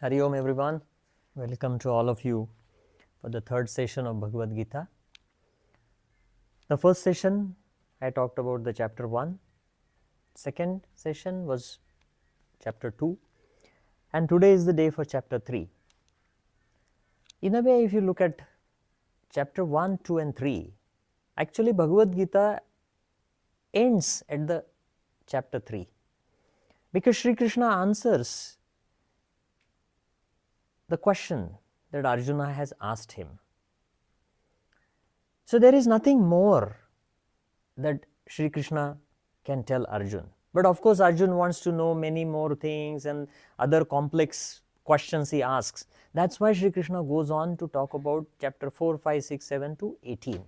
Hari Om everyone, welcome to all of you for the third session of Bhagavad Gita. The first session I talked about the chapter 1, second session was chapter 2, and today is the day for chapter 3. In a way, if you look at chapter 1, 2 and 3, actually Bhagavad Gita ends at the chapter 3 because Sri Krishna answers the question that Arjuna has asked him. So there is nothing more that Sri Krishna can tell Arjun. But of course, Arjun wants to know many more things and other complex questions he asks. That's why Sri Krishna goes on to talk about chapter 4, 5, 6, 7 to 18.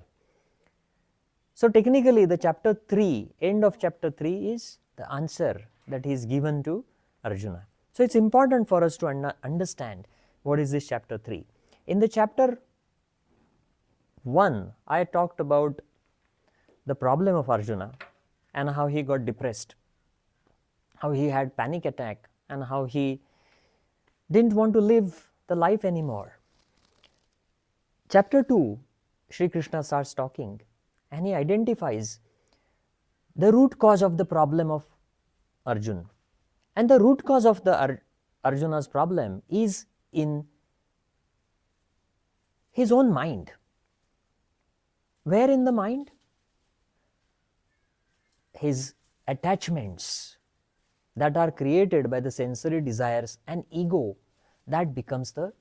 So technically, the chapter 3, end of chapter 3 is the answer that is given to Arjuna. So it's important for us to understand what is this chapter 3. In the chapter 1, I talked about the problem of Arjuna and how he got depressed, how he had panic attack, and how he didn't want to live the life anymore. Chapter 2, Sri Krishna starts talking and he identifies the root cause of the problem of Arjun. And the root cause of the Arjuna's problem is in his own mind. Where in the mind? His attachments that are created by the sensory desires and ego, that becomes the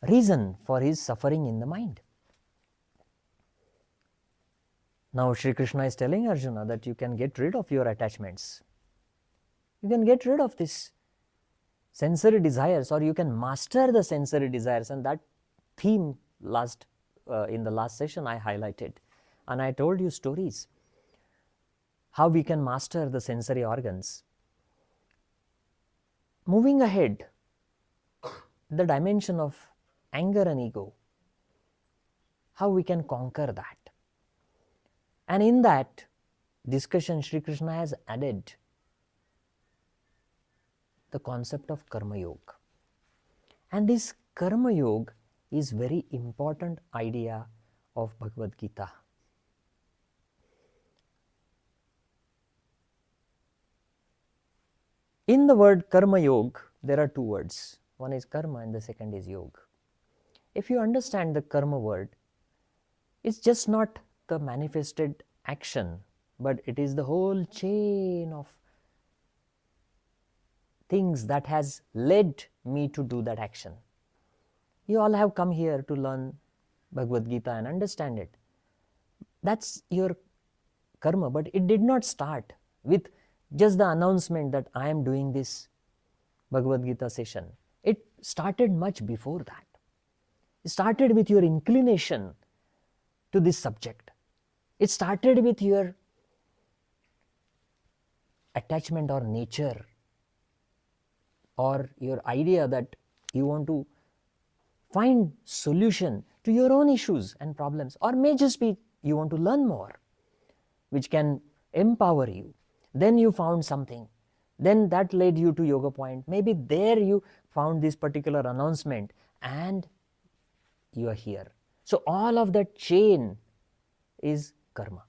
reason for his suffering in the mind. Now Sri Krishna is telling Arjuna that you can get rid of your attachments. You can get rid of this sensory desires, or you can master the sensory desires, and that theme in the last session I highlighted, and I told you stories how we can master the sensory organs. Moving ahead, the dimension of anger and ego, how we can conquer that. And in that discussion, Sri Krishna has added the concept of Karma Yoga. And this Karma Yoga is very important idea of Bhagavad Gita. In the word Karma Yoga, there are two words. One is Karma and the second is Yoga. If you understand the Karma word, it's just not the manifested action, but it is the whole chain of things that has led me to do that action. You all have come here to learn Bhagavad Gita and understand it. That's your karma, but it did not start with just the announcement that I am doing this Bhagavad Gita session. It started much before that. It started with your inclination to this subject. It started with your attachment or nature, or your idea that you want to find solution to your own issues and problems, or may just be you want to learn more, which can empower you. Then you found something. Then that led you to Yoga Point. Maybe there you found this particular announcement and you are here. So all of that chain is karma.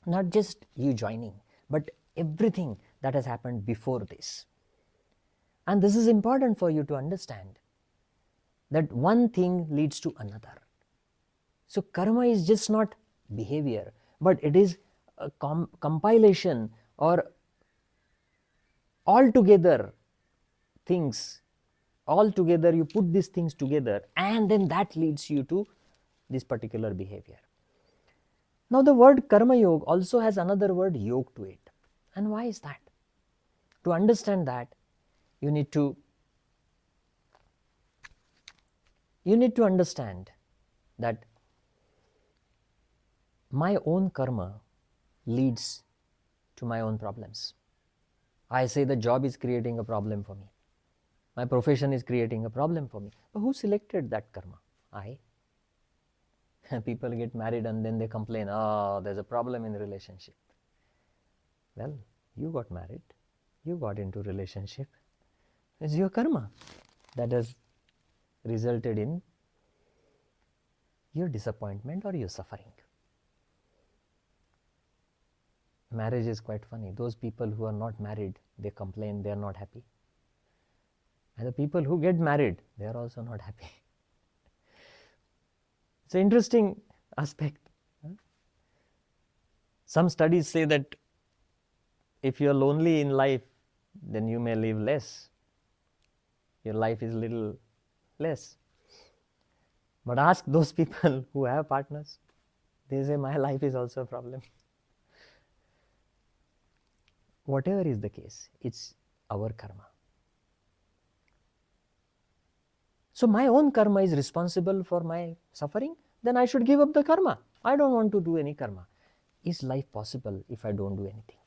Not just you joining, but everything that has happened before this. And this is important for you to understand, that one thing leads to another. So karma is just not behavior, but it is a compilation or altogether things. Altogether you put these things together, and then that leads you to this particular behavior. Now the word Karma Yoga also has another word yoga to it. And why is that? To understand that, you need to understand that my own karma leads to my own problems. I say the job is creating a problem for me. My profession is creating a problem for me. But who selected that karma? I. People get married and then they complain, oh, there's a problem in the relationship. Well, you got married, you got into relationship. It's your karma that has resulted in your disappointment or your suffering. Marriage is quite funny. Those people who are not married, they complain they are not happy. And the people who get married, they are also not happy. It's an interesting aspect. Some studies say that if you are lonely in life, then you may live less. Your life is little less. But ask those people who have partners, they say my life is also a problem. Whatever is the case, it's our karma. So my own karma is responsible for my suffering, then I should give up the karma. I don't want to do any karma. Is life possible if I don't do anything?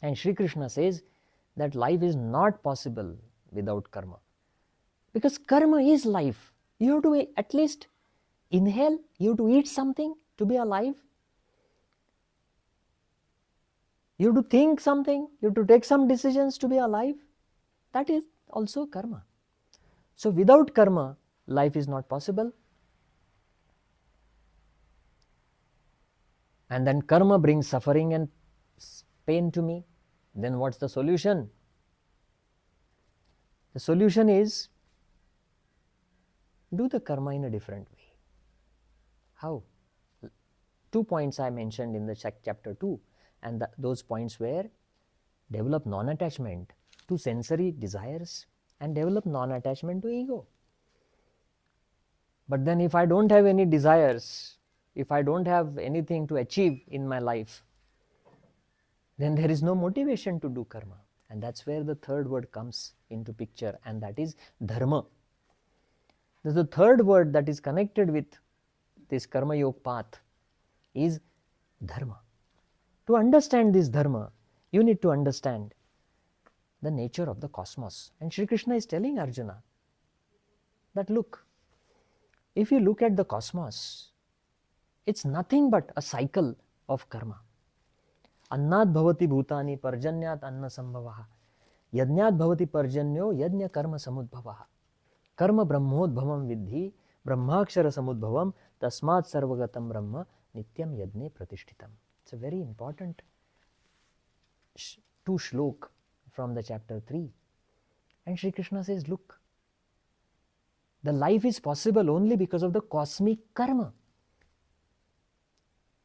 And Sri Krishna says that life is not possible without karma. Because karma is life. You have to at least inhale, you have to eat something to be alive. You have to think something, you have to take some decisions to be alive. That is also karma. So without karma, life is not possible. And then karma brings suffering and pain to me. Then what's the solution? The solution is do the karma in a different way. How? 2 points I mentioned in the chapter 2, and those points were develop non-attachment to sensory desires and develop non-attachment to ego. But then if I don't have any desires, if I don't have anything to achieve in my life, then there is no motivation to do karma. And that's where the third word comes into picture, and that is dharma. The third word that is connected with this karma yoga path is dharma. To understand this dharma, you need to understand the nature of the cosmos. And Sri Krishna is telling Arjuna that look, if you look at the cosmos, it's nothing but a cycle of karma. Annat bhavati bhutani parjanyat anna sambhavaha. Yajnat bhavati parjanyo yajna karma samudbhavaha. Karma brahmodbhavam vidhi brahmakshara samudbhavam tasmat sarvagatam brahma nityam yajne pratishtitam. It's a very important 2 shlok from the chapter 3. And Sri Krishna says, look, the life is possible only because of the cosmic karma.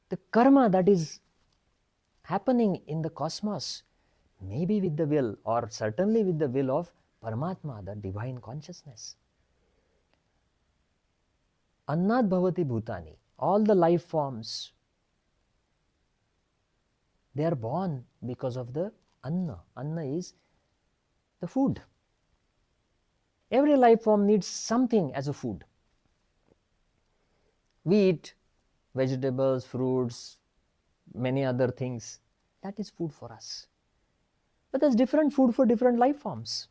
The karma that is happening in the cosmos, maybe with the will or certainly with the will of Paramatma, the divine consciousness. Annat bhavati bhutani, all the life forms, they are born because of the anna. Anna is the food. Every life form needs something as a food. We eat vegetables, fruits, many other things. That is food for us. But there's different food for different life forms.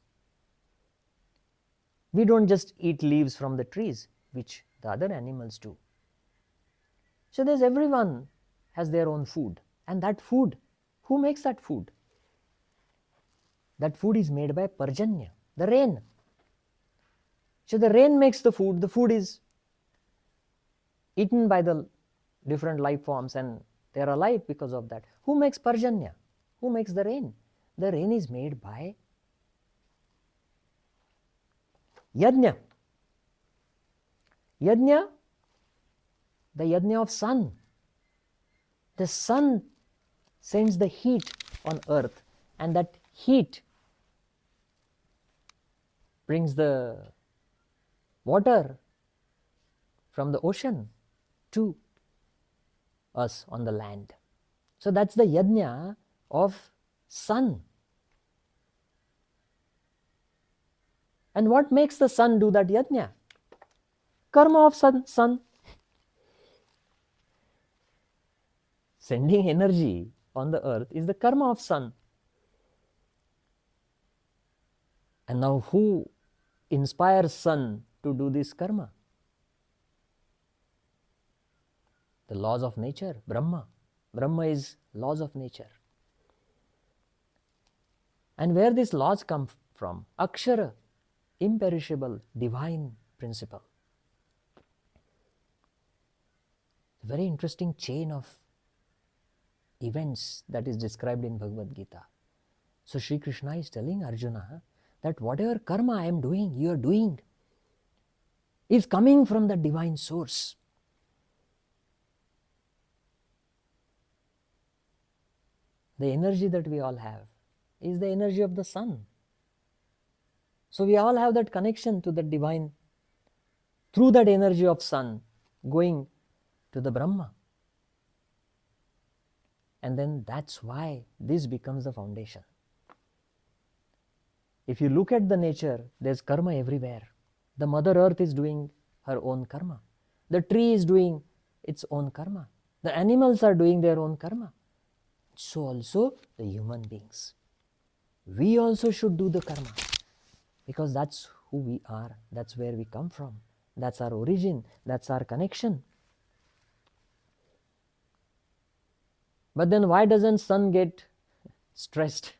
We don't just eat leaves from the trees, which the other animals do. So there's everyone has their own food. And that food, who makes that food? That food is made by Parjanya, the rain. So the rain makes the food is eaten by the different life forms and they are alive because of that. Who makes Parjanya? Who makes the rain? The rain is made by Yajna. Yajna, the Yajna of sun. The sun sends the heat on earth, and that heat brings the water from the ocean to us on the land. So that's the Yajna of sun. And what makes the sun do that Yajna? Karma of sun. Sending energy on the earth is the karma of sun. And now who inspires sun to do this karma? The laws of nature, Brahma. Brahma is laws of nature. And where these laws come from Akshara, imperishable, divine principle. A very interesting chain of events that is described in Bhagavad Gita. So Sri Krishna is telling Arjuna that whatever karma I am doing, you are doing, is coming from the divine source. The energy that we all have is the energy of the sun. So we all have that connection to the divine through that energy of sun going to the Brahma. And then that's why this becomes the foundation. If you look at the nature, there's karma everywhere. The Mother Earth is doing her own karma. The tree is doing its own karma. The animals are doing their own karma. So also the human beings. We also should do the karma, because that's who we are, that's where we come from, that's our origin, that's our connection. But then why doesn't sun get stressed?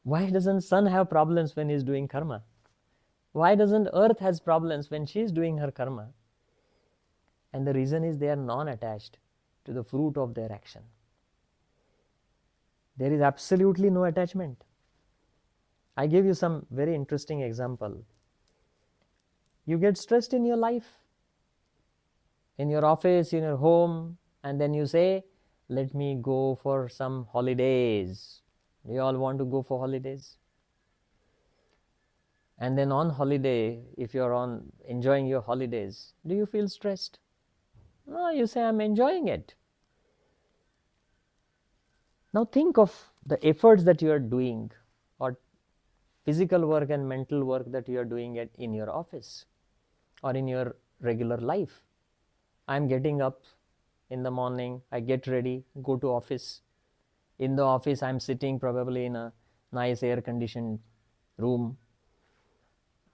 Why doesn't sun have problems when he's doing karma? Why doesn't earth has problems when she's doing her karma? And the reason is they are non-attached to the fruit of their action. There is absolutely no attachment. I give you some very interesting example. You get stressed in your life, in your office, in your home, and then you say, let me go for some holidays. We all want to go for holidays. And then on holiday, if you're on enjoying your holidays, do you feel stressed? No, you say, I'm enjoying it. Now think of the efforts that you are doing, or physical work and mental work that you are doing in your office or in your regular life. I'm getting up in the morning, I get ready, go to office. In the office, I'm sitting probably in a nice air-conditioned room,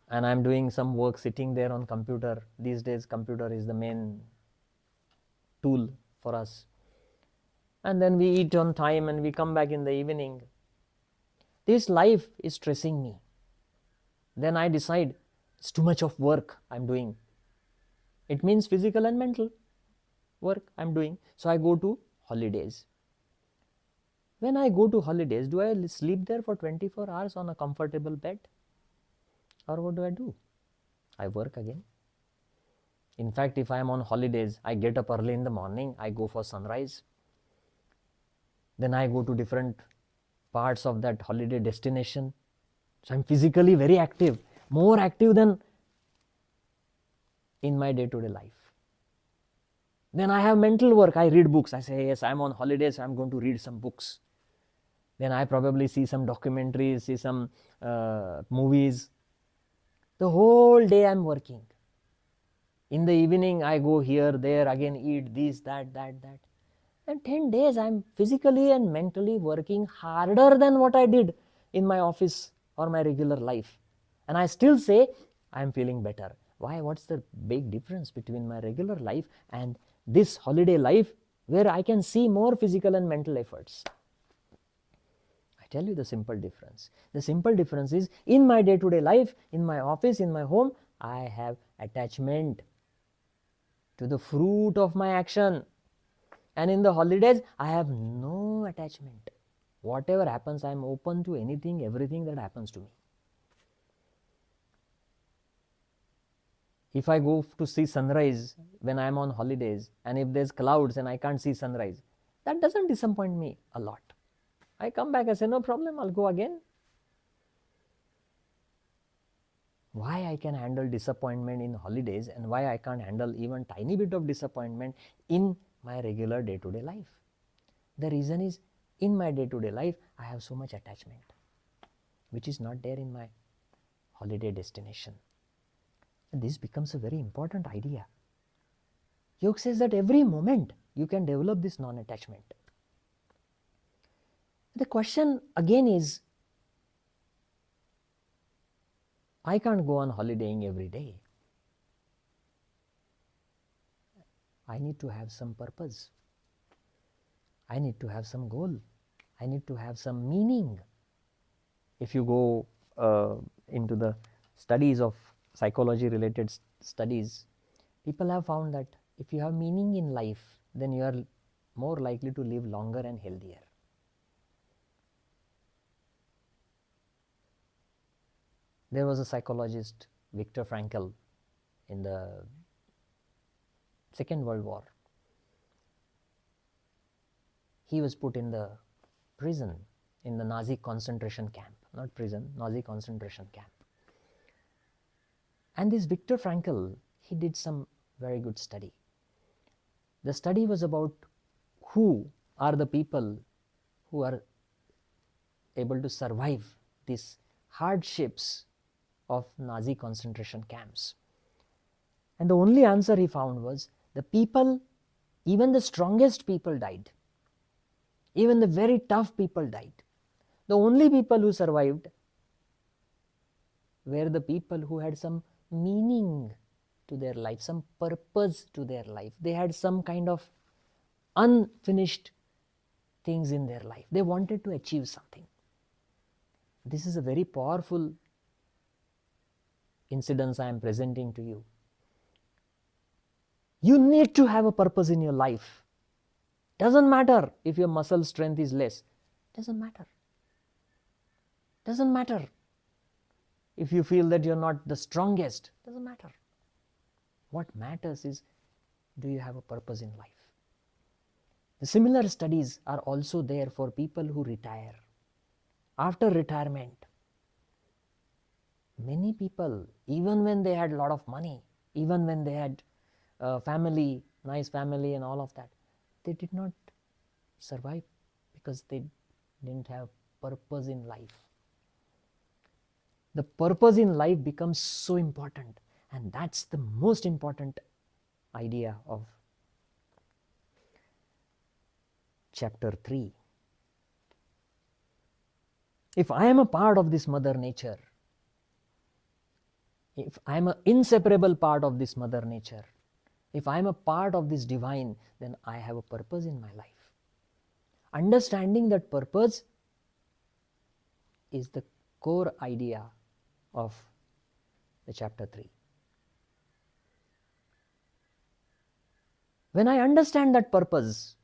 and I'm doing some work sitting there on computer. These days, computer is the main tool for us. And then we eat on time and we come back in the evening. This life is stressing me. Then I decide it's too much of work I'm doing. It means physical and mental work I'm doing. So I go to holidays. When I go to holidays, do I sleep there for 24 hours on a comfortable bed? Or what do? I work again. In fact, if I am on holidays, I get up early in the morning, I go for sunrise. Then I go to different parts of that holiday destination. So I'm physically very active, more active than in my day-to-day life. Then I have mental work. I read books. I say, yes, I'm on holidays, I'm going to read some books. Then I probably see some documentaries, see some movies. The whole day I'm working. In the evening, I go here, there, again eat this, that. And 10 days I'm physically and mentally working harder than what I did in my office or my regular life. And I still say, I'm feeling better. Why? What's the big difference between my regular life and this holiday life where I can see more physical and mental efforts? I tell you the simple difference. The simple difference is, in my day-to-day life, in my office, in my home, I have attachment to the fruit of my action. And in the holidays, I have no attachment. Whatever happens, I am open to anything, everything that happens to me. If I go to see sunrise when I am on holidays, and if there's clouds and I can't see sunrise, that doesn't disappoint me a lot. I come back and say, no problem, I'll go again. Why I can handle disappointment in holidays and why I can't handle even tiny bit of disappointment in my regular day-to-day life? The reason is, in my day-to-day life, I have so much attachment, which is not there in my holiday destination. And this becomes a very important idea. Yoga says that every moment you can develop this non-attachment. The question again is, I can't go on holidaying every day. I need to have some purpose. I need to have some goal. I need to have some meaning. If you go into the studies of psychology related studies, people have found that if you have meaning in life, then you are more likely to live longer and healthier. There was a psychologist, Viktor Frankl, in the Second World War. He was put in the prison, in the Nazi concentration camp, not prison, Nazi concentration camp. And this Viktor Frankl, he did some very good study. The study was about who are the people who are able to survive these hardships of Nazi concentration camps. And the only answer he found was the people, even the strongest people died. Even the very tough people died. The only people who survived were the people who had some meaning to their life, some purpose to their life. They had some kind of unfinished things in their life. They wanted to achieve something. This is a very powerful incident I am presenting to you. You need to have a purpose in your life. Doesn't matter if your muscle strength is less. Doesn't matter. Doesn't matter if you feel that you're not the strongest. Doesn't matter. What matters is, do you have a purpose in life? The similar studies are also there for people who retire. After retirement, many people, even when they had a lot of money, even when they had a family, nice family and all of that, they did not survive because they didn't have purpose in life. The purpose in life becomes so important, and that's the most important idea of chapter 3. If I am a part of this Mother Nature, if I am an inseparable part of this Mother Nature, if I am a part of this divine, then I have a purpose in my life. Understanding that purpose is the core idea of the chapter 3. When I understand that purpose,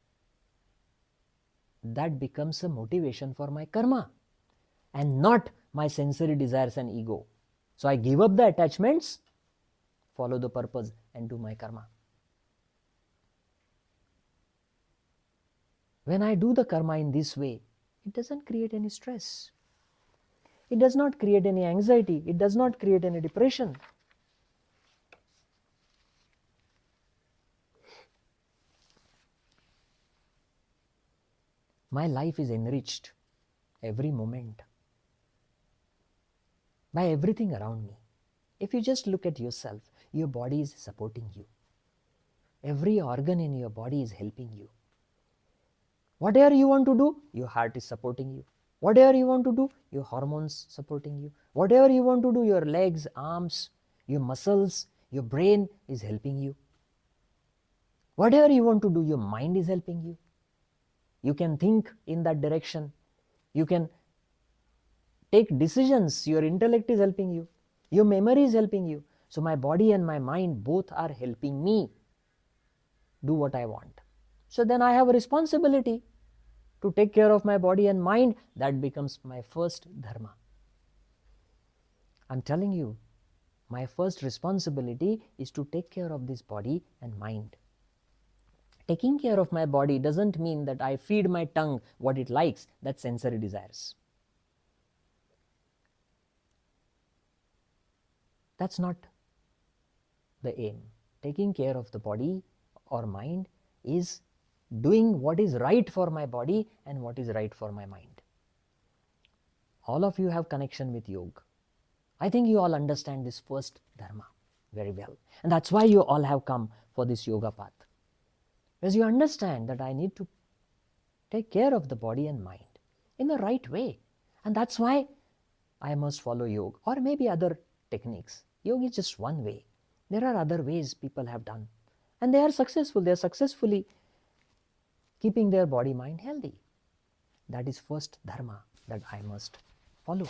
that becomes a motivation for my karma and not my sensory desires and ego. So I give up the attachments, follow the purpose and do my karma. When I do the karma in this way, it doesn't create any stress. It does not create any anxiety. It does not create any depression. My life is enriched every moment by everything around me. If you just look at yourself, your body is supporting you. Every organ in your body is helping you. Whatever you want to do, your heart is supporting you. Whatever you want to do, your hormones supporting you. Whatever you want to do, your legs, arms, your muscles, your brain is helping you. Whatever you want to do, your mind is helping you. You can think in that direction. You can take decisions. Your intellect is helping you. Your memory is helping you. So my body and my mind both are helping me do what I want. So then I have a responsibility to take care of my body and mind. That becomes my first dharma. I'm telling you, my first responsibility is to take care of this body and mind. Taking care of my body doesn't mean that I feed my tongue what it likes. That's sensory desires. That's not the aim. Taking care of the body or mind is doing what is right for my body and what is right for my mind. All of you have connection with yoga. I think you all understand this first dharma very well. And that's why you all have come for this yoga path. Because you understand that I need to take care of the body and mind in the right way. And that's why I must follow yoga or maybe other techniques. Yoga is just one way. There are other ways people have done. And they are successful. They are successfully keeping their body mind healthy. That is first dharma that I must follow.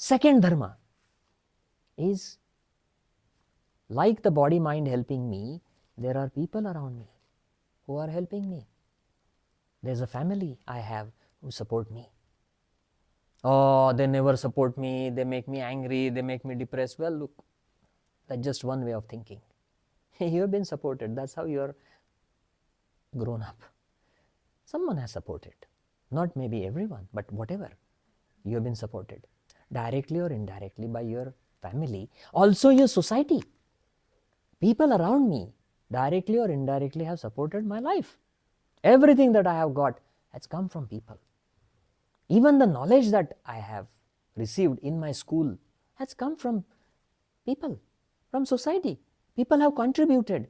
Second dharma is, like the body mind helping me, there are people around me who are helping me. There's a family I have who support me. Oh, they never support me, they make me angry, they make me depressed. Well, look, that's just one way of thinking. You have been supported, that's how you are grown up. Someone has supported, not maybe everyone, but whatever. You have been supported, directly or indirectly, by your family, also your society. People around me, directly or indirectly, have supported my life. Everything that I have got has come from people. Even the knowledge that I have received in my school has come from people, from society. People have contributed.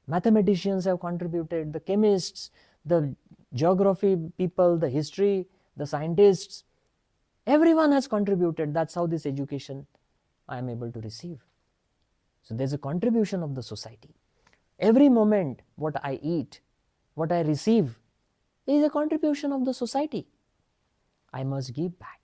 Mathematicians have contributed, the chemists, the geography people, the history, the scientists. Everyone has contributed. That's how this education I am able to receive. So there's a contribution of the society. Every moment what I eat, what I receive is a contribution of the society. I must give back.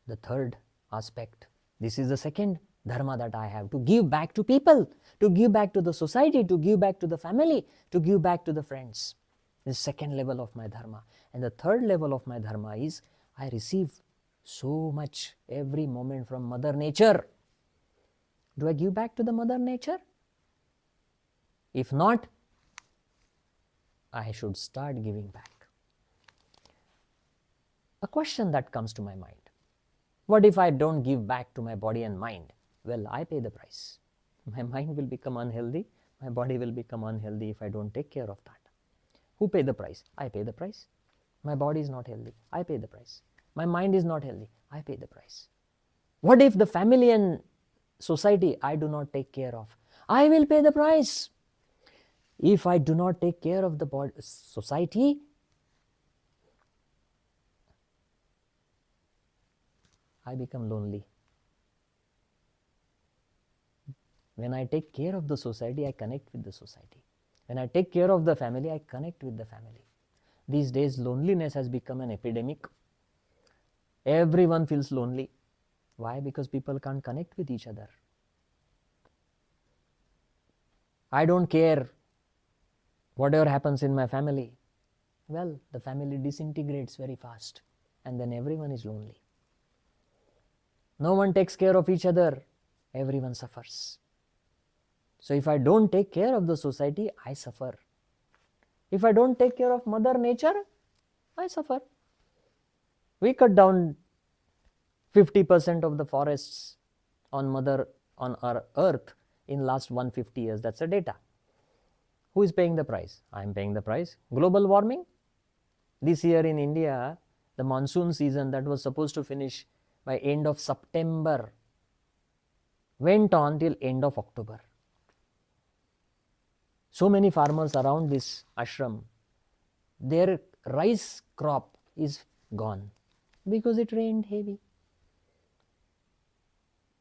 The third aspect, this is the second dharma that I have, to give back to people, to give back to the society, to give back to the family, to give back to the friends. This second level of my dharma. And the third level of my dharma is, I receive so much every moment from Mother Nature. Do I give back to the Mother Nature? If not, I should start giving back. A question that comes to my mind: what if I don't give back to my body and mind? Well, I pay the price. My mind will become unhealthy, my body will become unhealthy if I don't take care of that. Who pay the price? I pay the price. My body is not healthy, I pay the price. My mind is not healthy, I pay the price. What if the family and society I do not take care of? I will pay the price. If I do not take care of the body, society, I become lonely. When I take care of the society, I connect with the society. When I take care of the family, I connect with the family. These days, loneliness has become an epidemic. Everyone feels lonely. Why? Because people can't connect with each other. I don't care whatever happens in my family. Well, the family disintegrates very fast, and then everyone is lonely. No one takes care of each other, everyone suffers. So if I don't take care of the society, I suffer. If I don't take care of Mother Nature, I suffer. We cut down 50% of the forests on our earth in last 150 years. That's the data. Who is paying the price? I am paying the price. Global warming. This year in India, the monsoon season that was supposed to finish by end of September went on till end of October. So many farmers around this ashram, their rice crop is gone because it rained heavy.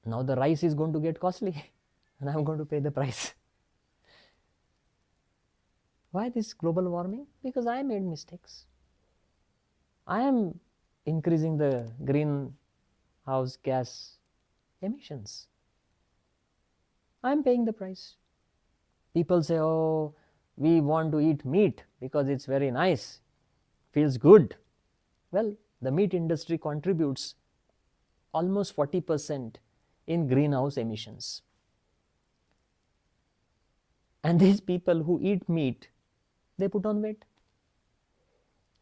Now the rice is going to get costly and I am going to pay the price. Why this global warming? Because I made mistakes. I am increasing the greenhouse gas emissions. I am paying the price. People say, oh, we want to eat meat because it's very nice, feels good. Well, the meat industry contributes almost 40% in greenhouse emissions. And these people who eat meat, they put on weight,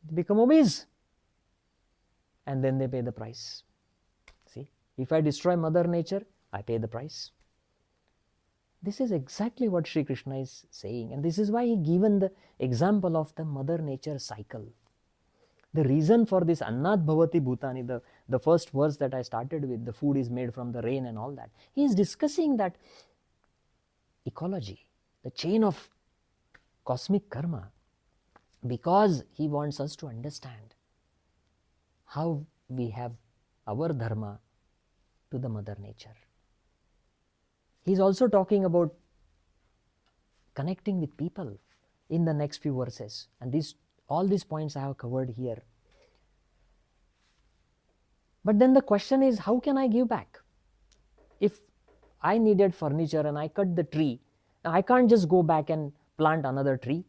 they become obese, and then they pay the price. See, if I destroy Mother Nature, I pay the price. This is exactly what Sri Krishna is saying, and this is why he given the example of the Mother Nature cycle. The reason for this Annat Bhavati Bhutani, the first verse that I started with, the food is made from the rain and all that, he is discussing that ecology, the chain of cosmic karma, because he wants us to understand how we have our dharma to the Mother Nature. He is also talking about connecting with people in the next few verses, and these All these points I have covered here. But then the question is, how can I give back? If I needed furniture and I cut the tree, I can't just go back and plant another tree.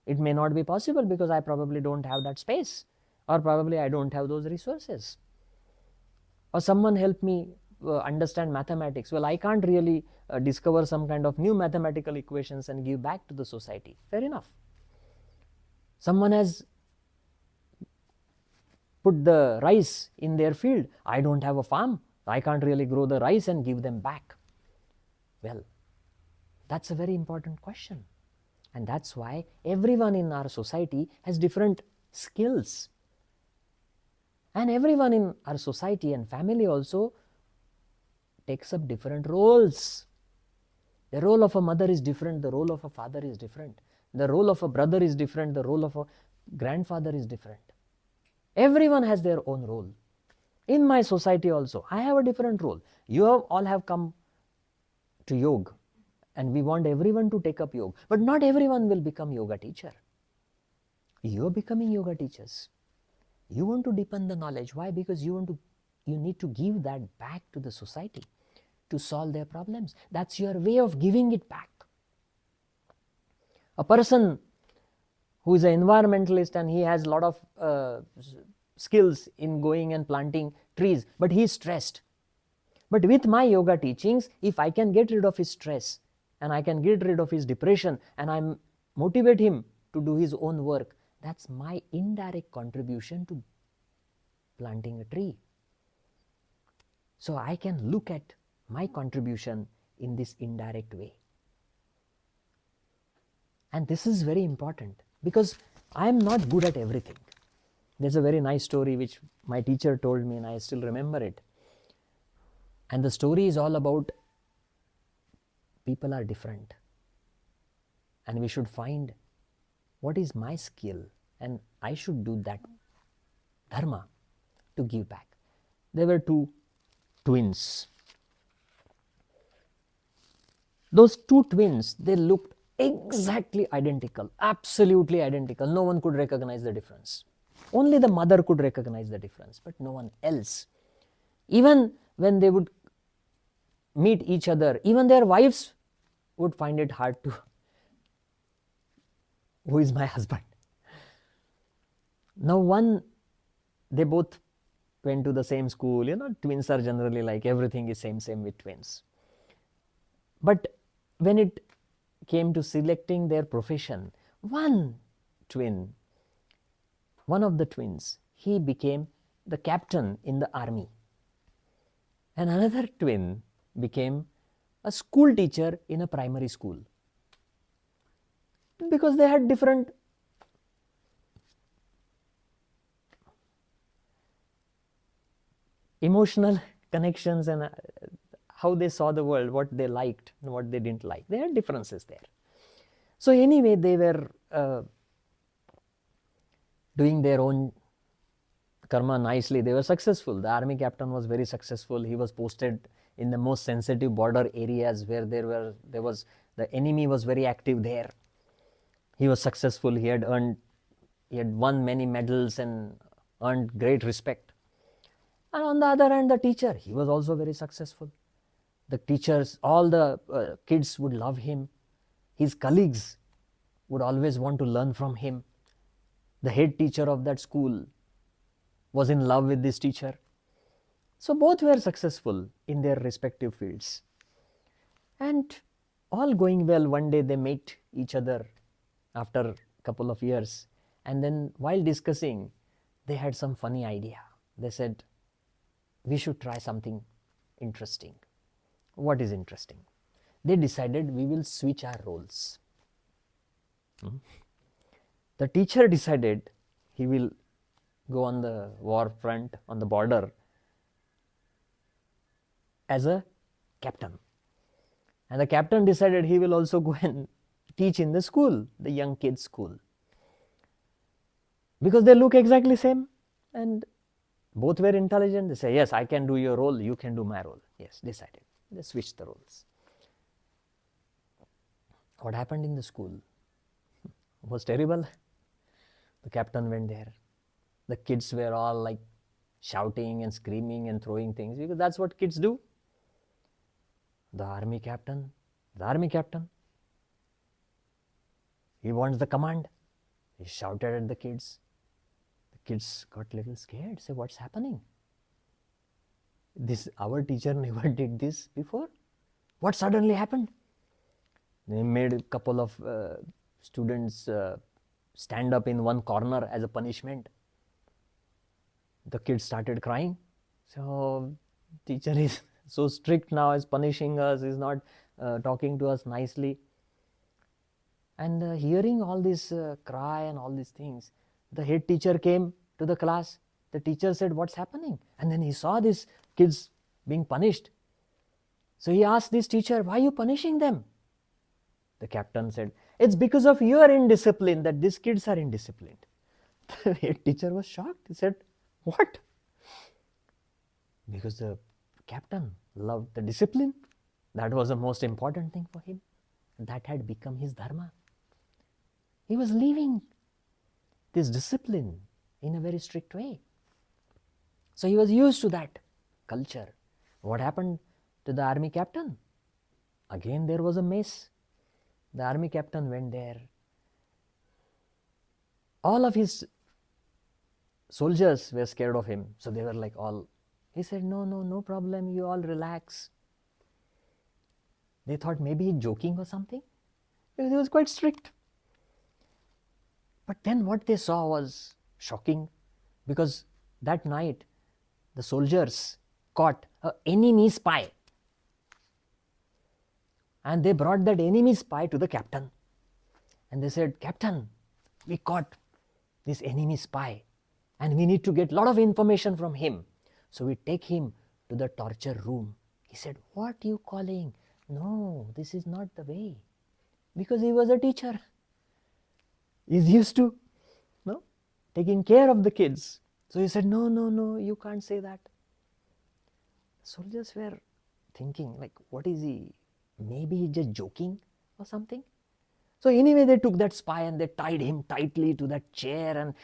It may not be possible because I probably don't have that space, or probably I don't have those resources. Or someone help me understand mathematics. Well, I can't really discover some kind of new mathematical equations and give back to the society. Fair enough. Someone has put the rice in their field. I don't have a farm. I can't really grow the rice and give them back. Well, that's a very important question. And that's why everyone in our society has different skills. And everyone in our society and family also takes up different roles. The role of a mother is different, the role of a father is different, the role of a brother is different, the role of a grandfather is different. Everyone has their own role. In my society also, I have a different role. You all have come to yoga, and we want everyone to take up yoga. But not everyone will become yoga teacher. You are becoming yoga teachers. You want to deepen the knowledge. Why? Because you need to give that back to the society to solve their problems. That's your way of giving it back. A person who is an environmentalist and he has a lot of skills in going and planting trees, but he is stressed. But with my yoga teachings, if I can get rid of his stress and I can get rid of his depression and I motivate him to do his own work, that's my indirect contribution to planting a tree. So I can look at my contribution in this indirect way. And this is very important because I am not good at everything. There's a very nice story which my teacher told me and I still remember it. And the story is all about people are different. And we should find what is my skill and I should do that dharma to give back. There were two twins. Those two twins, they looked exactly identical, absolutely identical. No one could recognize the difference. Only the mother could recognize the difference, but no one else. Even when they would meet each other, even their wives would find it hard to, who is my husband? Now they both went to the same school. Twins are generally like everything is same with twins. But when it came to selecting their profession, one of the twins, he became the captain in the army. And another twin became a school teacher in a primary school. Because they had different emotional connections and how they saw the world, what they liked and what they didn't like. There are differences there. So anyway, they were doing their own karma nicely. They were successful. The army captain was very successful. He was posted in the most sensitive border areas where the enemy was very active there. He was successful. He had won many medals and earned great respect. And on the other hand, the teacher, he was also very successful. The teachers, all the kids would love him. His colleagues would always want to learn from him. The head teacher of that school was in love with this teacher. So both were successful in their respective fields. And all going well, one day they met each other after a couple of years. And then while discussing, they had some funny idea. They said, we should try something interesting. What is interesting? They decided we will switch our roles. The teacher decided he will go on the war front, on the border, as a captain. And the captain decided he will also go and teach in the school, the young kids' school. Because they look exactly same and both were intelligent. They say, yes, I can do your role, you can do my role. Yes, decided. They switched the roles. What happened in the school was terrible. The captain went there. The kids were all like shouting and screaming and throwing things, because that's what kids do. The army captain, he wants the command. He shouted at the kids. The kids got a little scared. Say, what's happening? Our teacher never did this before. What suddenly happened? They made a couple of students stand up in one corner as a punishment. The kids started crying. So teacher is so strict now, is punishing us, is not talking to us nicely. And hearing all this cry and all these things, the head teacher came to the class. The teacher said, what's happening? And then he saw these kids being punished. So he asked this teacher, why are you punishing them? The captain said, it's because of your indiscipline that these kids are indisciplined. The head teacher was shocked. He said, what? Because the captain loved the discipline. That was the most important thing for him. That had become his dharma. He was living this discipline in a very strict way. So he was used to that culture. What happened to the army captain? Again, there was a mess. The army captain went there. All of his soldiers were scared of him. So they were like all, he said, no problem, you all relax. They thought maybe he's joking or something. He was quite strict. But then what they saw was shocking, because that night the soldiers caught an enemy spy. And they brought that enemy spy to the captain. And they said, Captain, we caught this enemy spy and we need to get a lot of information from him. So we take him to the torture room. He said, what are you calling? No, this is not the way. Because he was a teacher. He's used to taking care of the kids. So he said, no, you can't say that. Soldiers were thinking, like, what is he? Maybe he's just joking or something. So anyway, they took that spy and they tied him tightly to that chair, and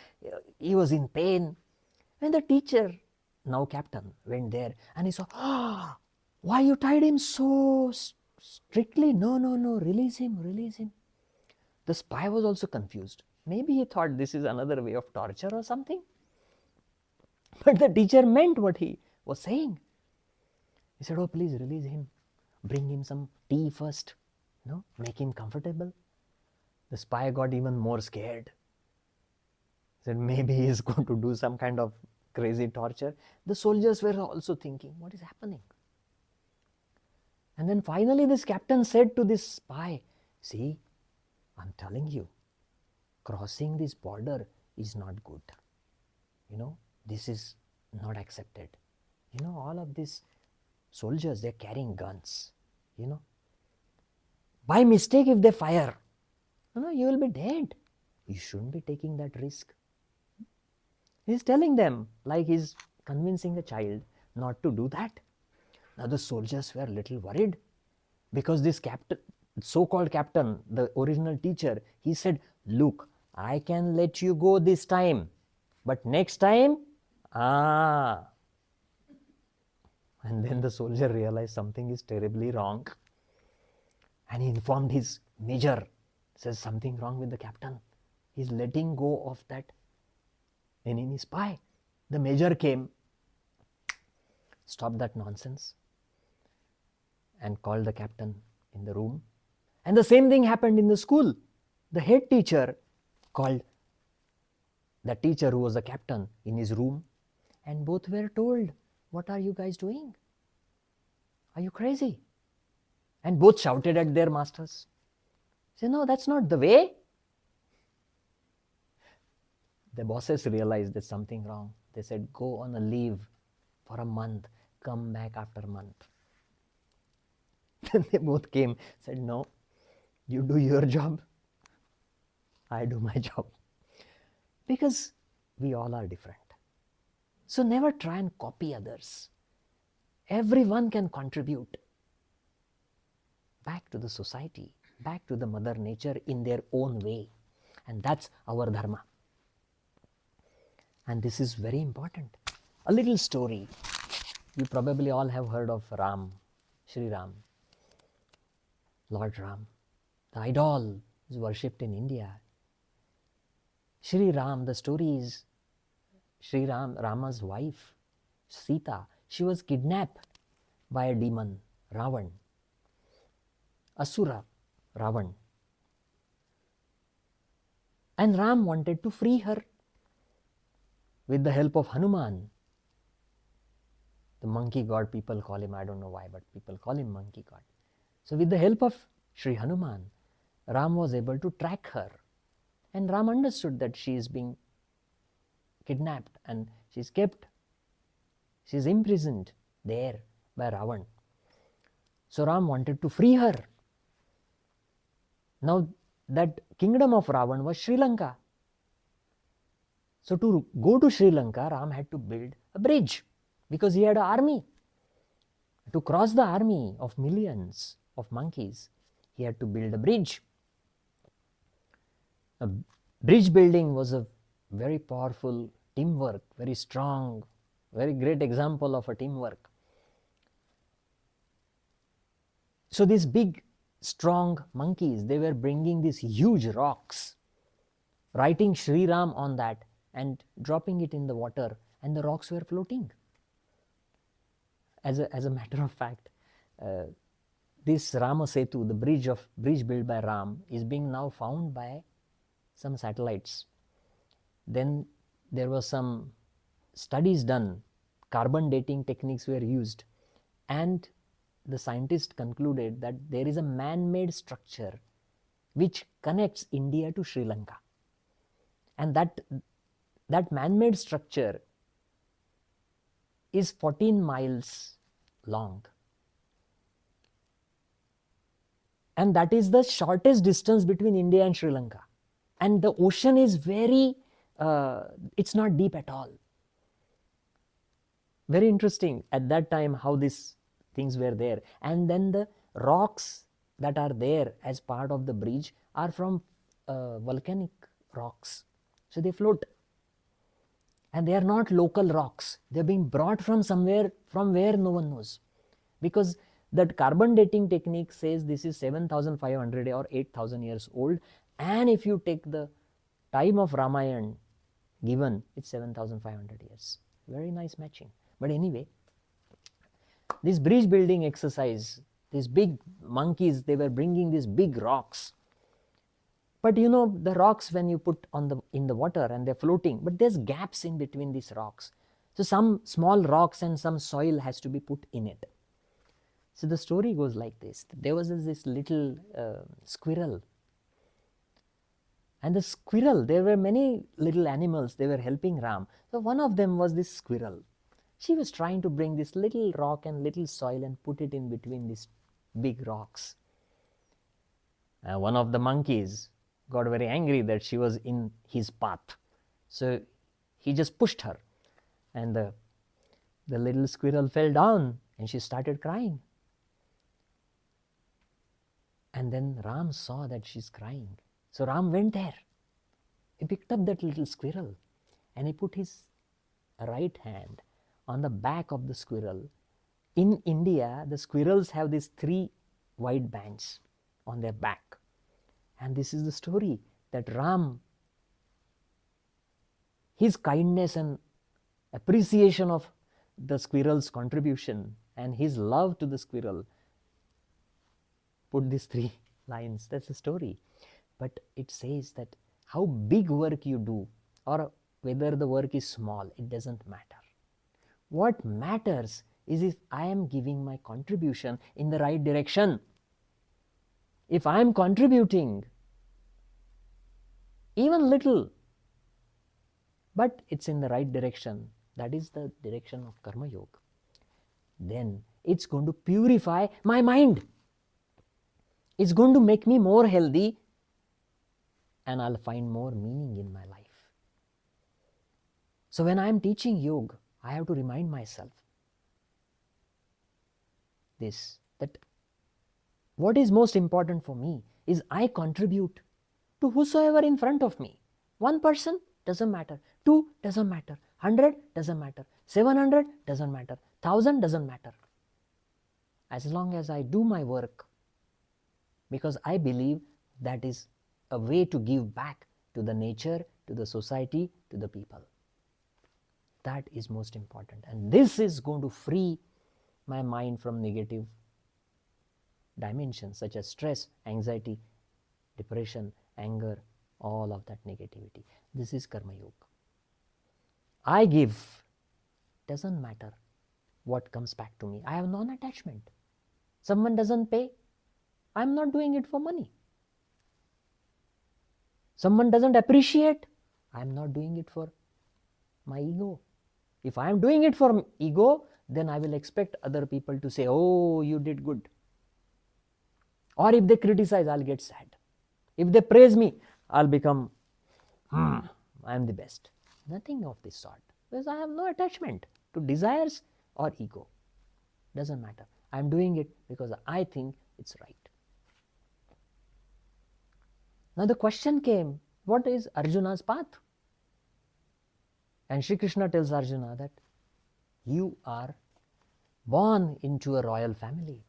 he was in pain. When the teacher, now captain, went there and he saw, why you tied him so strictly? No, release him. The spy was also confused. Maybe he thought this is another way of torture or something. But the teacher meant what he was saying. He said, oh, please release him. Bring him some tea first. Make him comfortable. The spy got even more scared. He said, maybe he is going to do some kind of crazy torture. The soldiers were also thinking, what is happening? And then finally this captain said to this spy, see, I'm telling you, crossing this border is not good. This is not accepted. All of these soldiers, they're carrying guns. By mistake, if they fire, you will be dead. You shouldn't be taking that risk. He's telling them, like he's convincing a child not to do that. Now the soldiers were a little worried, because this captain, so-called captain, the original teacher, he said, look, I can let you go this time, but next time, And then the soldier realized something is terribly wrong. And he informed his major, says something wrong with the captain. He's letting go of that enemy spy. The major came, stopped that nonsense, and called the captain in the room. And the same thing happened in the school. The head teacher called the teacher who was the captain in his room, and both were told, what are you guys doing? Are you crazy? And both shouted at their masters. Say, no, that's not the way. The bosses realized there's something wrong. They said, go on a leave for a month, come back after a month. Then they both came, said, no, you do your job, I do my job. Because we all are different. So never try and copy others. Everyone can contribute back to the society, back to the mother nature in their own way. And that's our dharma. And this is very important. A little story. You probably all have heard of Ram, Sri Ram, Lord Ram. The idol is worshipped in India. Sri Ram, the story is Sri Ram, Rama's wife, Sita, she was kidnapped by a demon, Ravan, Asura, Ravan. And Ram wanted to free her with the help of Hanuman. The monkey god, people call him, I don't know why, but people call him monkey god. So with the help of Sri Hanuman, Ram was able to track her. And Ram understood that she is being kidnapped and she is imprisoned there by Ravan. So Ram wanted to free her. Now that kingdom of Ravan was Sri Lanka. So to go to Sri Lanka, Ram had to build a bridge because he had an army. To cross the army of millions of monkeys, he had to build a bridge. A bridge building was a very powerful teamwork, very strong, very great example of a teamwork. So these big, strong monkeys, they were bringing these huge rocks, writing Sri Ram on that and dropping it in the water, and the rocks were floating. As a matter of fact, this Rama Setu, the bridge built by Ram, is being now found by some satellites. Then there was some studies done, carbon dating techniques were used, and the scientists concluded that there is a man-made structure which connects India to Sri Lanka. And that man-made structure is 14 miles long. And that is the shortest distance between India and Sri Lanka. And the ocean is very, it's not deep at all. Very interesting at that time how these things were there. And then the rocks that are there as part of the bridge are from volcanic rocks. So they float. And they are not local rocks. They are being brought from somewhere, from where no one knows. Because that carbon dating technique says this is 7,500 or 8,000 years old. And if you take the time of Ramayana given, it's 7,500 years. Very nice matching. But anyway, this bridge building exercise, these big monkeys, they were bringing these big rocks. But you know, the rocks when you put in the water and they're floating, but there's gaps in between these rocks. So some small rocks and some soil has to be put in it. So the story goes like this. There was this little squirrel. And the squirrel, there were many little animals, they were helping Ram. So one of them was this squirrel. She was trying to bring this little rock and little soil and put it in between these big rocks. One of the monkeys got very angry that she was in his path. So he just pushed her. And the little squirrel fell down and she started crying. And then Ram saw that she's crying. So Ram went there. He picked up that little squirrel and he put his right hand on the back of the squirrel. In India, the squirrels have these 3 white bands on their back. And this is the story that Ram, his kindness and appreciation of the squirrel's contribution and his love to the squirrel put these 3 lines. That's the story. But it says that how big work you do or whether the work is small, it doesn't matter. What matters is if I am giving my contribution in the right direction. If I am contributing even little, but it's in the right direction, that is the direction of Karma Yoga, then it's going to purify my mind. It's going to make me more healthy and I'll find more meaning in my life. So when I'm teaching yoga, I have to remind myself this, that what is most important for me is I contribute to whosoever in front of me. 1 person, doesn't matter. 2 doesn't matter. 100 doesn't matter. 700 doesn't matter. 1000 doesn't matter. As long as I do my work, because I believe that is a way to give back to the nature, to the society, to the people. That is most important. And this is going to free my mind from negative dimensions such as stress, anxiety, depression, anger, all of that negativity. This is Karma Yoga. I give, doesn't matter what comes back to me. I have non-attachment. Someone doesn't pay, I'm not doing it for money. Someone doesn't appreciate, I'm not doing it for my ego. If I am doing it for ego, then I will expect other people to say, oh, you did good. Or if they criticize, I'll get sad. If they praise me, I'll become, I am the best. Nothing of this sort. Because I have no attachment to desires or ego. Doesn't matter. I am doing it because I think it's right. Now the question came, what is Arjuna's path? And Shri Krishna tells Arjuna that you are born into a royal family.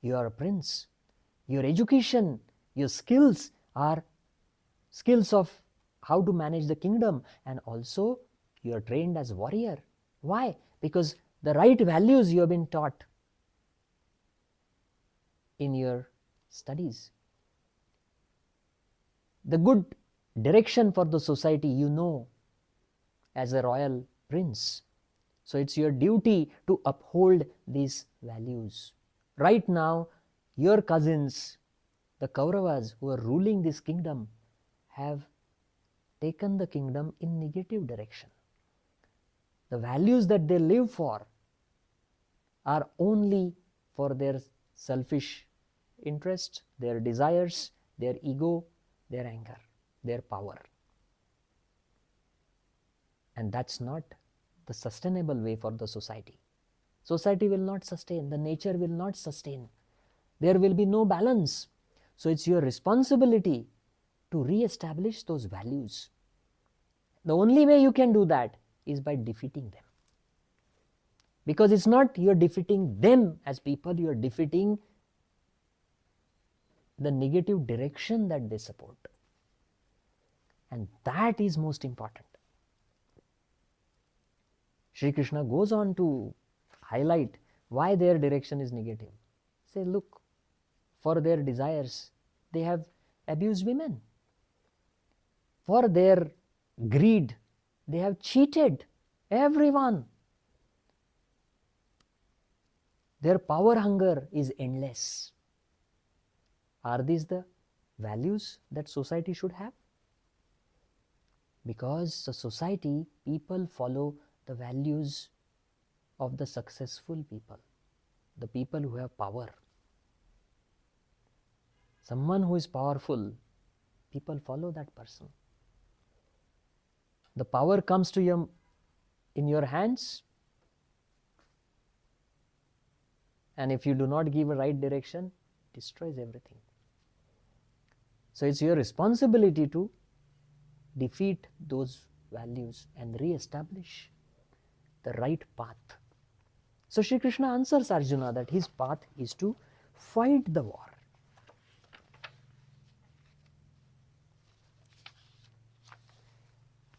You are a prince. Your education, your skills are skills of how to manage the kingdom, and also you are trained as a warrior. Why? Because the right values you have been taught in your studies. The good direction for the society you know as a royal prince. So it's your duty to uphold these values. Right now, your cousins, the Kauravas who are ruling this kingdom, have taken the kingdom in negative direction. The values that they live for are only for their selfish interests, their desires, their ego, their anger, their power. And that's not the sustainable way for the society. Society will not sustain, the nature will not sustain. There will be no balance. So it's your responsibility to re-establish those values. The only way you can do that is by defeating them. Because it's not you're defeating them as people, you're defeating the negative direction that they support. And that is most important. Shri Krishna goes on to highlight why their direction is negative. Say, look, for their desires, they have abused women. For their greed, they have cheated everyone. Their power hunger is endless. Are these the values that society should have? Because the society, people follow the values of the successful people, the people who have power. Someone who is powerful, people follow that person. The power comes to you in your hands, and if you do not give a right direction, it destroys everything. So it's your responsibility to defeat those values and re-establish the right path. So Shri Krishna answers Arjuna that his path is to fight the war.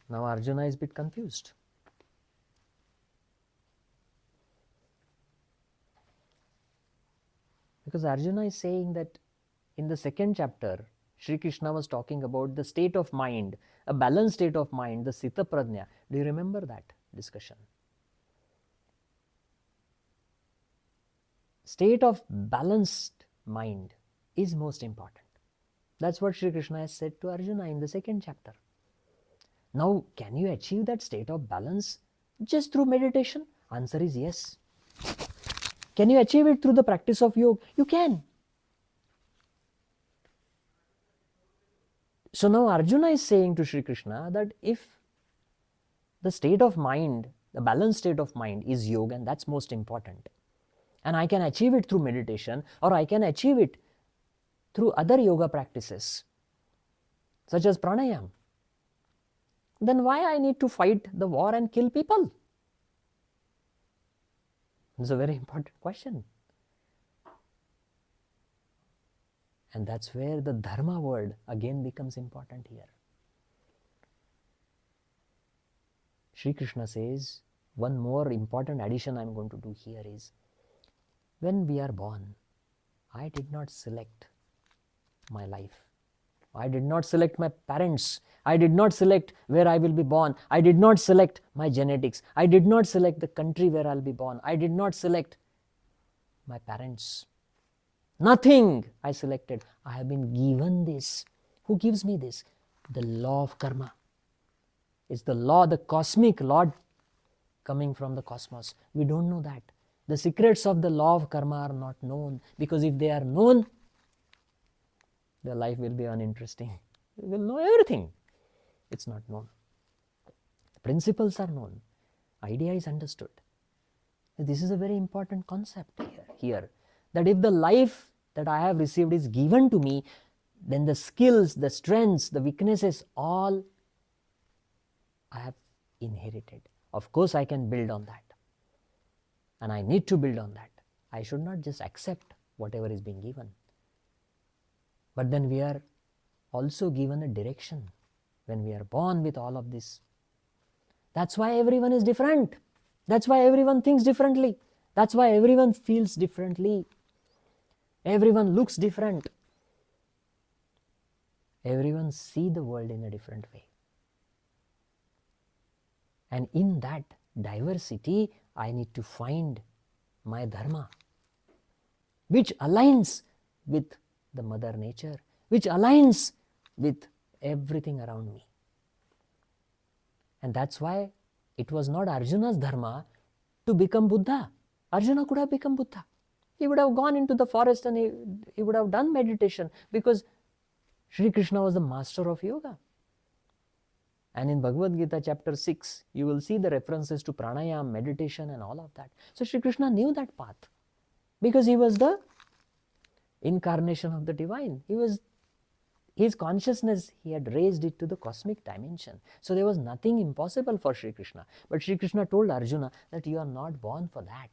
Now Arjuna is a bit confused. Because Arjuna is saying that in the second chapter, Shri Krishna was talking about the state of mind, a balanced state of mind, the Sita Prajna. Do you remember that discussion? State of balanced mind is most important. That's what Shri Krishna has said to Arjuna in the second chapter. Now, can you achieve that state of balance just through meditation? Answer is yes. Can you achieve it through the practice of yoga? You can. So now Arjuna is saying to Shri Krishna that if the state of mind, the balanced state of mind is yoga, and that's most important, and I can achieve it through meditation, or I can achieve it through other yoga practices such as pranayam, then why I need to fight the war and kill people? It's a very important question. And that's where the dharma word again becomes important here. Sri Krishna says, one more important addition I'm going to do here is, when we are born, I did not select my life. I did not select my parents. I did not select where I will be born. I did not select my genetics. I did not select the country where I'll be born. I did not select my parents. Nothing I selected. I have been given this. Who gives me this? The law of karma. It's the law, the cosmic law coming from the cosmos. We don't know that. The secrets of the law of karma are not known, because if they are known, the life will be uninteresting. We will know everything. It's not known. The principles are known. Idea is understood. This is a very important concept here. That if the life that I have received is given to me, then the skills, the strengths, the weaknesses, all I have inherited. Of course, I can build on that. And I need to build on that. I should not just accept whatever is being given. But then we are also given a direction when we are born with all of this. That's why everyone is different. That's why everyone thinks differently. That's why everyone feels differently. Everyone looks different. Everyone sees the world in a different way. And in that diversity, I need to find my dharma, which aligns with the mother nature, which aligns with everything around me. And that's why it was not Arjuna's dharma to become Buddha. Arjuna could have become Buddha. He would have gone into the forest and he would have done meditation, because Sri Krishna was the master of yoga. And in Bhagavad Gita chapter 6, you will see the references to pranayam, meditation and all of that. So Sri Krishna knew that path, because he was the incarnation of the divine. His consciousness, he had raised it to the cosmic dimension. So there was nothing impossible for Sri Krishna. But Sri Krishna told Arjuna that you are not born for that.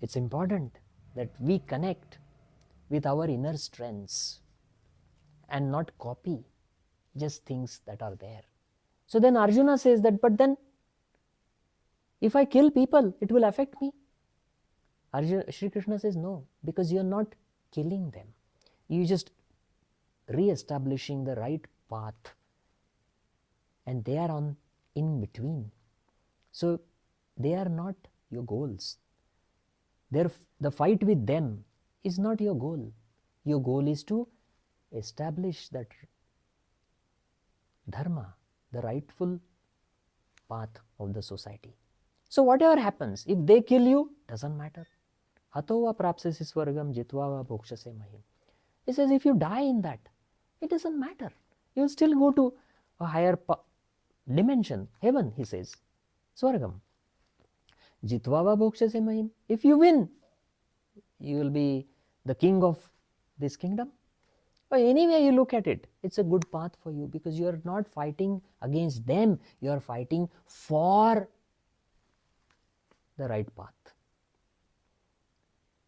It's important that we connect with our inner strengths and not copy just things that are there. So then Arjuna says that, but then if I kill people, it will affect me. Sri Krishna says no, because you are not killing them. You are just re-establishing the right path, and they are in between. So they are not your goals. The fight with them is not your goal. Your goal is to establish that dharma, the rightful path of the society. So whatever happens, if they kill you, doesn't matter. Hato va prapsasi swargam jitva va bhokshase mahim. He says if you die in that, it doesn't matter. You will still go to a higher dimension, heaven, he says. Swargam. Jitva va bhokshase mahim. If you win, you will be the king of this kingdom. But anyway you look at it, it's a good path for you, because you are not fighting against them, you are fighting for the right path.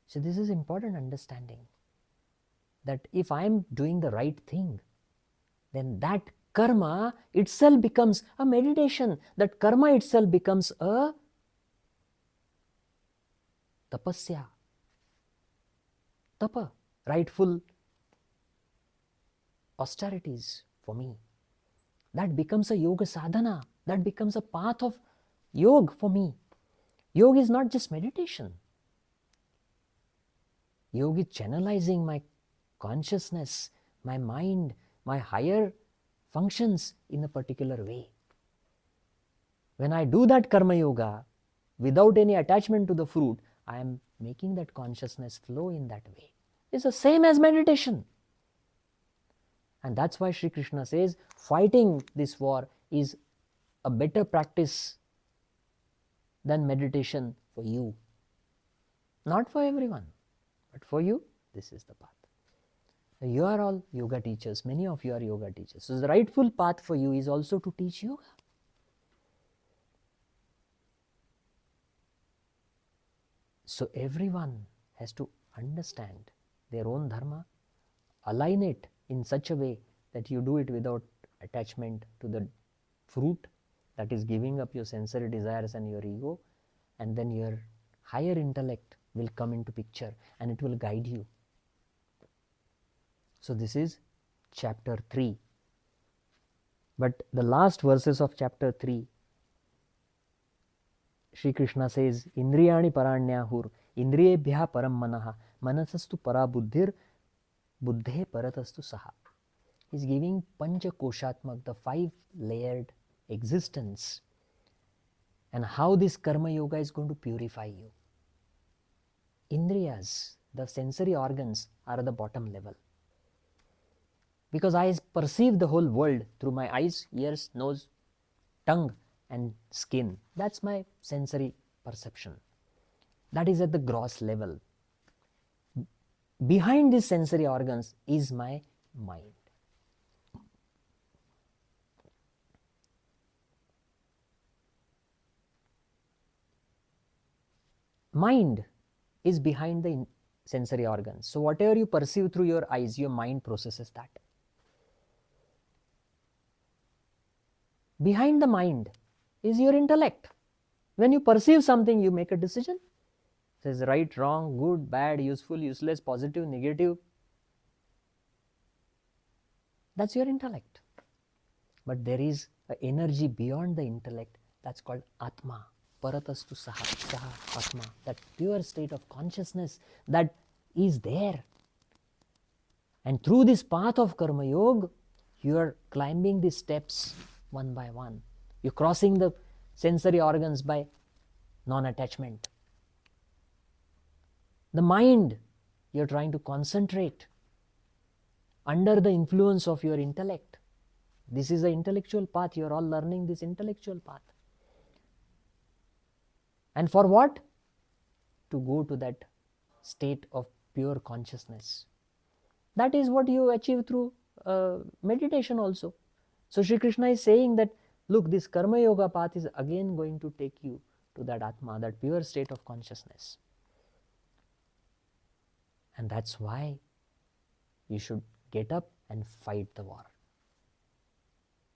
So this is important understanding, that if I am doing the right thing, then that karma itself becomes a meditation. That karma itself becomes a tapasya. Tapa, rightful austerities for me. That becomes a yoga sadhana. That becomes a path of yoga for me. Yoga is not just meditation. Yoga is channelizing my consciousness, my mind, my higher functions in a particular way. When I do that karma yoga without any attachment to the fruit, I am making that consciousness flow in that way. It's the same as meditation. And that's why Sri Krishna says fighting this war is a better practice than meditation for you. Not for everyone, but for you, this is the path. So you are all yoga teachers. Many of you are yoga teachers. So the rightful path for you is also to teach yoga. So everyone has to understand their own dharma, align it in such a way that you do it without attachment to the fruit, that is giving up your sensory desires and your ego, and then your higher intellect will come into picture and it will guide you. So this is chapter 3. But the last verses of chapter 3, Shri Krishna says, Indriyani paranyahur, indriyebhya param manaha, manasastu para buddhir, buddhe paratastu saha. He is giving Pancha Koshatmak, the 5-layered existence, and how this karma yoga is going to purify you. Indriyas, the sensory organs, are at the bottom level. Because I perceive the whole world through my eyes, ears, nose, tongue and skin. That's my sensory perception. That is at the gross level. Behind these sensory organs is my mind. Mind is behind the sensory organs. So whatever you perceive through your eyes, your mind processes that. Behind the mind is your intellect. When you perceive something, you make a decision. It says right, wrong, good, bad, useful, useless, positive, negative. That's your intellect. But there is an energy beyond the intellect, that's called Atma. Paratastu saha, saha, Atma. That pure state of consciousness that is there. And through this path of Karma Yoga, you are climbing the steps one by one. You're crossing the sensory organs by non-attachment. The mind, you're trying to concentrate under the influence of your intellect. This is the intellectual path. You're all learning this intellectual path. And for what? To go to that state of pure consciousness. That is what you achieve through meditation also. So Shri Krishna is saying that, look, this Karma Yoga path is again going to take you to that Atma, that pure state of consciousness. And that's why you should get up and fight the war.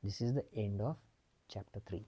This is the end of chapter 3.